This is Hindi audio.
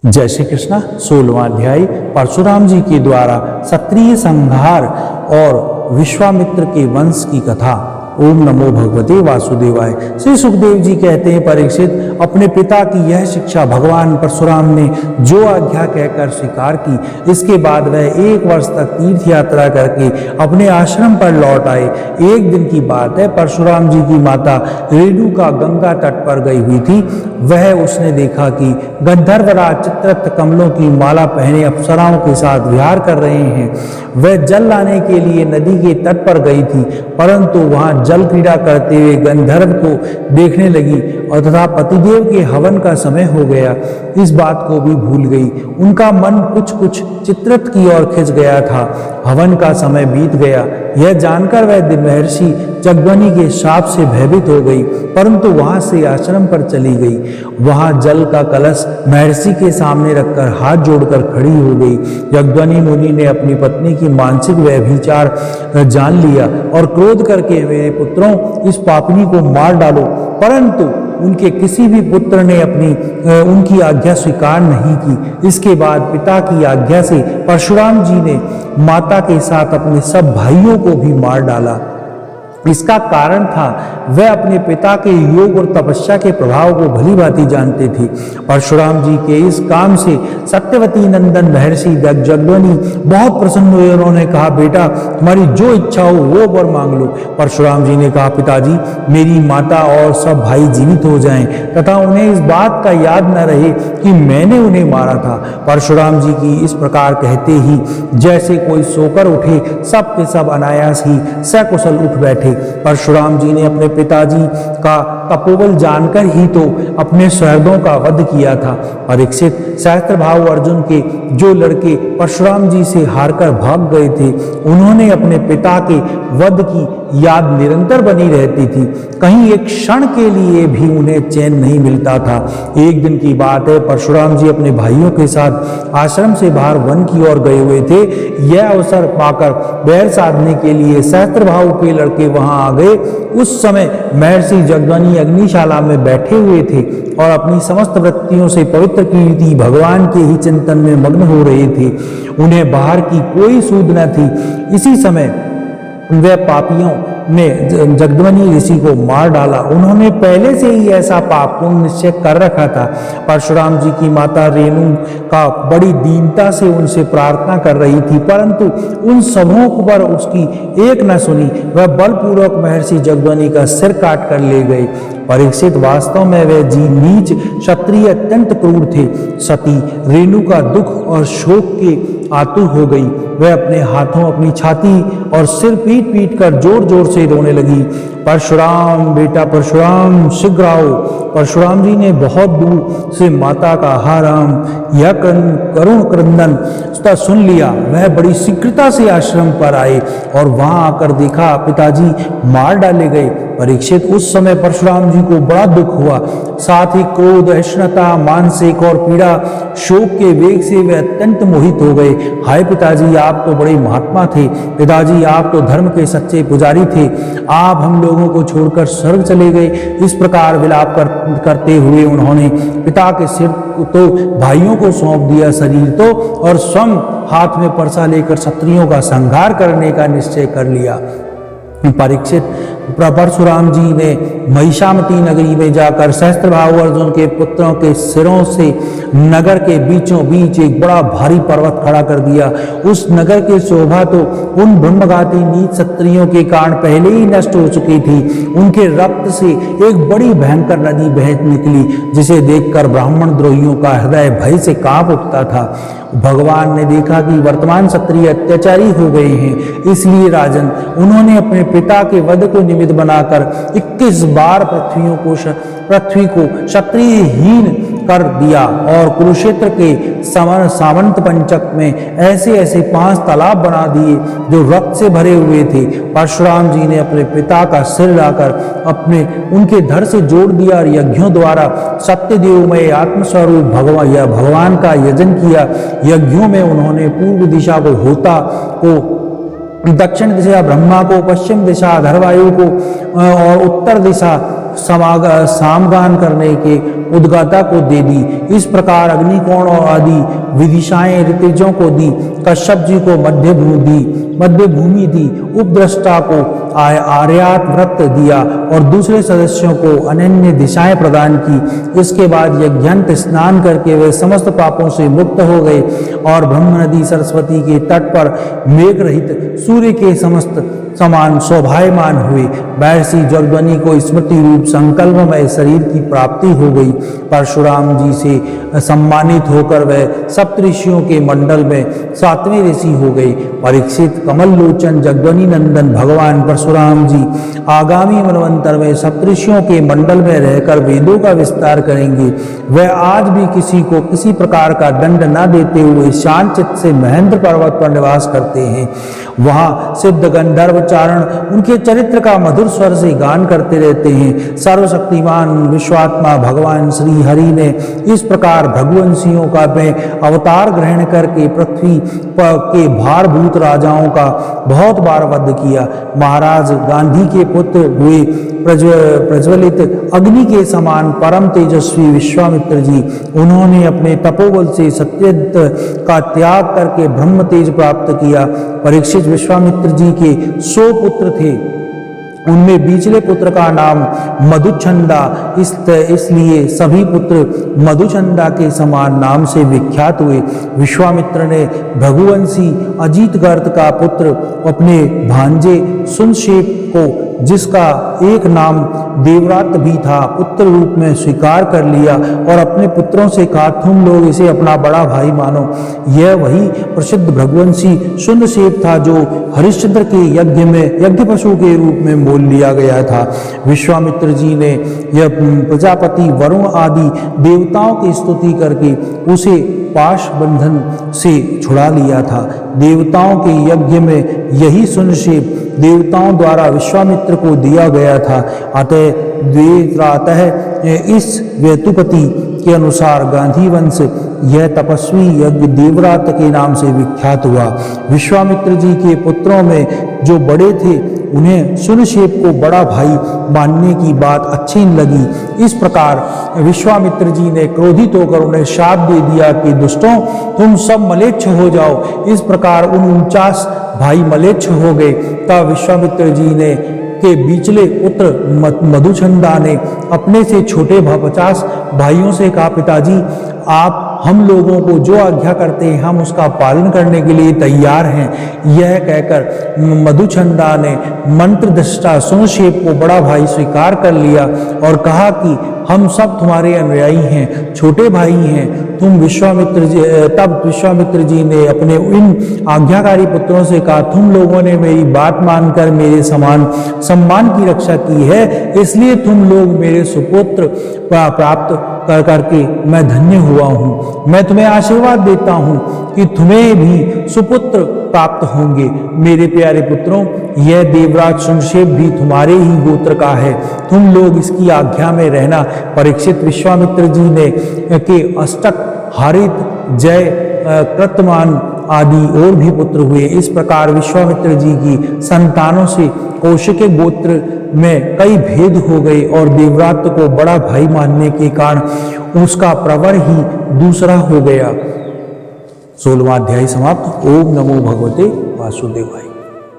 जय श्री कृष्णा। 16वां अध्याय परशुराम जी के द्वारा क्षत्रिय संहार और विश्वामित्र के वंश की कथा। ओम नमो भगवते वासुदेवाय। श्री सुखदेव जी कहते हैं, परीक्षित, अपने पिता की यह शिक्षा भगवान परशुराम ने जो आज्ञा कहकर स्वीकार की, इसके बाद वह 1 वर्ष तक तीर्थ यात्रा करके अपने आश्रम पर लौट आए। एक दिन की बात है, परशुराम जी की माता रेणुका गंगा तट पर गई हुई थी। वह उसने देखा कि गंधर्वराज चित्ररथ कमलों की माला पहने अप्सराओं के साथ विहार कर रहे हैं। वह जल लाने के लिए नदी के तट पर गई थी, परंतु वहां जल क्रीड़ा करते हुए गंधर्व को देखने लगी और तथा पतिदेव के हवन का समय हो गया, इस बात को भी भूल गई। उनका मन कुछ चित्ररथ की ओर खिंच गया था। हवन का समय बीत गया, यह जानकर वह महर्षि जगध्वनि के शाप से भयभीत हो गई, परंतु वहां से आश्रम पर चली गई। वहां जल का कलश महर्षि के सामने रखकर हाथ जोड़कर खड़ी हो गई। जगध्वनि मुनि ने अपनी पत्नी की मानसिक व्यभिचार जान लिया और क्रोध करके, मेरे पुत्रों, इस पापिनी को मार डालो, परंतु उनके किसी भी पुत्र ने उनकी आज्ञा स्वीकार नहीं की। इसके बाद पिता की आज्ञा से परशुराम जी ने माता के साथ अपने सब भाइयों को भी मार डाला। इसका कारण था, वह अपने पिता के योग और तपस्या के प्रभाव को भली भांति जानते थे। परशुराम जी के इस काम से सत्यवती नंदन महर्षि जगध्वनि बहुत प्रसन्न हुए। उन्होंने कहा, बेटा, तुम्हारी जो इच्छा हो वो वर मांग लो। परशुराम जी ने कहा, पिताजी, मेरी माता और सब भाई जीवित हो जाएं तथा उन्हें इस बात का याद न रहे कि मैंने उन्हें मारा था। परशुराम जी की इस प्रकार कहते ही जैसे कोई सोकर उठे, सब के सब अनायास ही सकुशल उठ बैठे। परशुराम जी ने अपने पिताजी का तपोबल जानकर ही तो अपने सहृदों का वध किया था। परीक्षित, सहस्त्रभाव अर्जुन के जो लड़के परशुराम जी से हारकर भाग गए थे, उन्होंने अपने पिता के वध की याद निरंतर बनी रहती थी। कहीं एक क्षण के लिए भी उन्हें चैन नहीं मिलता था। एक दिन की बात है, परशुराम जी अपने भाइयों के साथ आश्रम से बाहर वन की ओर गए हुए थे। यह अवसर पाकर बैर साधने के लिए सहस्त्रभाव के लड़के वहां आ गए। उस समय महर्षि जगध्वनि अग्निशाला में बैठे हुए थे और अपनी समस्त वृत्तियों से पवित्र कीर्ति भगवान के ही चिंतन में मग्न हो रहे थे। उन्हें बाहर की कोई सूध न थी। इसी समय वे पापियों ने जगध्वनि ऋषि को मार डाला। उन्होंने पहले से ही ऐसा पाप पूर्ण निश्चय कर रखा था। परशुराम जी की माता रेणु का बड़ी दीनता से उनसे प्रार्थना कर रही थी, परंतु उन सबों पर उसकी एक न सुनी। वह बलपूर्वक महर्षि जगध्वनि का सिर काट कर ले गए। परीक्षित, वास्तव में वे नीच क्षत्रिय अत्यंत क्रूर थे। सती रेणु का दुख और शोक के आतुर हो गई। वह अपने हाथों अपनी छाती और सिर पीट कर जोर जोर से रोने लगी। परशुराम, बेटा परशुराम, शीघ्र आओ। परशुराम जी ने बहुत दूर से माता का हाराम यह करुण क्रंदन सुन लिया। वह बड़ी शीघ्रता से आश्रम पर आए और वहां आकर देखा पिताजी मार डाले गए। परीक्षित, उस समय परशुराम जी को बड़ा दुख हुआ। साथ ही क्रोध, अश्नता, मानसिक और पीड़ा, शोक के वेग से वे अत्यंत मोहित हो गए। हाय पिताजी, आप तो बड़े महात्मा थे। पिताजी, आप तो धर्म के सच्चे पुजारी थे। आप हम लोगों को छोड़कर स्वर्ग चले गए। इस प्रकार विलाप करते हुए उन्होंने पिता के सिर तो भाइयों को सौंप दिया, शरीर तो, और स्वयं हाथ में परसा लेकर क्षत्रियों का संहार करने का निश्चय कर लिया। परीक्षित, परशुराम जी ने महिषामती नगरी में जाकर सहस्त्रभाव अर्जुन के पुत्रों के सिरों से नगर के बीचों बीच एक बड़ा भारी पर्वत खड़ा कर दिया। उस नगर की शोभा तो उन ब्रह्मघाती नीच क्षत्रियों के कारण पहले ही नष्ट हो चुकी थी। उनके रक्त से एक बड़ी भयंकर नदी बह निकली, जिसे देखकर ब्राह्मण द्रोहियों का हृदय भय से कांप उठता था। भगवान ने देखा कि वर्तमान क्षत्रिय अत्याचारी हो गए हैं, इसलिए राजन, उन्होंने अपने पिता के वध को निमित्त बनाकर 21 बार पृथ्वी को क्षत्रियहीन कर दिया और कुरुक्षेत्र के सामंत पंचक में ऐसे 5 तालाब बना दिए जो रक्त से भरे हुए थे। परशुराम जी ने अपने पिता का सिर लाकर उनके धड़ से जोड़ दिया और यज्ञों द्वारा सत्यदेवमय आत्मस्वरूप भगवान का यजन किया। यज्ञों में उन्होंने पूर्व दिशा को होता को, दक्षिण दिशा ब्रह्मा को, पश्चिम दिशा अधर्वायु को और उत्तर दिशा सामगान करने के उद्गाता को दे दी। इस प्रकार अग्निकोण और आदि विदिशाएं ऋतिजों को दी। कश्यप जी को मध्य भूमि दी। उपद्रष्टा को आर्यात व्रत दिया और दूसरे सदस्यों को अनन्य दिशाएं प्रदान की। इसके बाद यज्ञंत स्नान करके वे समस्त पापों से मुक्त हो गए और ब्रह्म नदी सरस्वती के तट पर मेघ रहित सूर्य के समस्त समान शोभायमान हुए। महर्षि जगध्वनि को स्मृति रूप संकल्पमय शरीर की प्राप्ति हो गई। परशुराम जी से सम्मानित होकर वह सप्तऋषियों के मंडल में 7वें ऋषि हो गए। परीक्षित कमल लोचन जगध्वनि नंदन भगवान परशुराम जी आगामी मनवंतर में सप्तऋषियों के मंडल में रहकर वेदों का विस्तार करेंगे। वह आज भी किसी को किसी प्रकार का दंड न देते हुए शांत चित्त से महेंद्र पर्वत पर निवास करते हैं। वहाँ सिद्ध गंधर्व चारण उनके चरित्र का मधुर स्वर से गान करते रहते हैं। सर्वशक्तिमान विश्वात्मा भगवान श्री हरि ने इस प्रकार भगवंशियों का में अवतार ग्रहण करके पृथ्वी के भारभूत राजाओं का बहुत बार वध किया। महाराज गांधी के पुत्र हुए प्रज्वलित अग्नि के समान परम तेजस्वी विश्वामित्र जी, उन्होंने अपने तपोबल से सत्यत का त्याग करके ब्रह्म तेज प्राप्त किया। परीक्षित विश्वामित्र जी के 100 पुत्र थे। उनमें बीचले पुत्र का नाम मधुचंदा, इसलिए सभी पुत्र मधुचंदा के समान नाम से विख्यात हुए। विश्वामित्र ने भृगुवंशी अजितगर्त का पुत्र अपने भांजे सुनशेप को, जिसका एक नाम देवव्रत भी था, पुत्र रूप में स्वीकार कर लिया और अपने पुत्रों से कहा, तुम लोग इसे अपना बड़ा भाई मानो। यह वही प्रसिद्ध भृगुवंशी सुनशेप था जो हरिश्चंद्र के यज्ञ में यज्ञ पशु के रूप में मोल लिया गया था। विश्वामित्र जी ने यह प्रजापति वरुण आदि देवताओं की स्तुति करके उसे पाश बंधन से छुड़ा लिया था। देवताओं के यज्ञ में यही सुनशेप देवताओं द्वारा विश्वामित्र को दिया गया था। अतः इस वेतुपति के अनुसार गांधी वंश यह तपस्वी यज्ञ देवव्रत के नाम से विख्यात हुआ। विश्वामित्र जी के पुत्रों में जो बड़े थे उन्हें सुनशेप को बड़ा भाई मानने की बात अच्छी न लगी। इस प्रकार विश्वामित्र जी ने क्रोधित होकर उन्हें शाप दे दिया कि दुष्टों, तुम सब मलेच्छ हो जाओ। इस प्रकार 49 भाई मलेच्छ हो गए। तब विश्वामित्र जी ने के बीचले पुत्र मधुचंदा ने अपने से छोटे 50 भाइयों से कहा, पिताजी आप हम लोगों को जो आज्ञा करते हैं हम उसका पालन करने के लिए तैयार हैं। यह कहकर मधुचंदा ने मंत्र दृष्टा सुनशेप को बड़ा भाई स्वीकार कर लिया और कहा कि हम सब तुम्हारे अनुयायी हैं, छोटे भाई हैं। तब विश्वामित्र जी ने अपने इन आज्ञाकारी पुत्रों से कहा, तुम लोगों ने मेरी बात मानकर मेरे सम्मान की रक्षा की है, इसलिए तुम लोग मेरे सुपुत्र प्राप्त करके मैं धन्य हुआ हूँ। मैं तुम्हें आशीर्वाद देता हूँ कि तुम्हें भी सुपुत्र प्राप्त होंगे। मेरे प्यारे पुत्रों, यह देवराज सुनशेप भी तुम्हारे ही गोत्र का है, तुम लोग इसकी आज्ञा में रहना। परीक्षित विश्वामित्र जी ने के अष्टक, हरित, जय, कृतमान आदि और भी पुत्र हुए। इस प्रकार विश्वामित्र जी की संतानों से कौशिक गोत्र में कई भेद हो गए और देवव्रत को बड़ा भाई मानने के कारण उसका प्रवर ही दूसरा हो गया। 16वां अध्याय समाप्त। ओम नमो भगवते वासुदेवाय।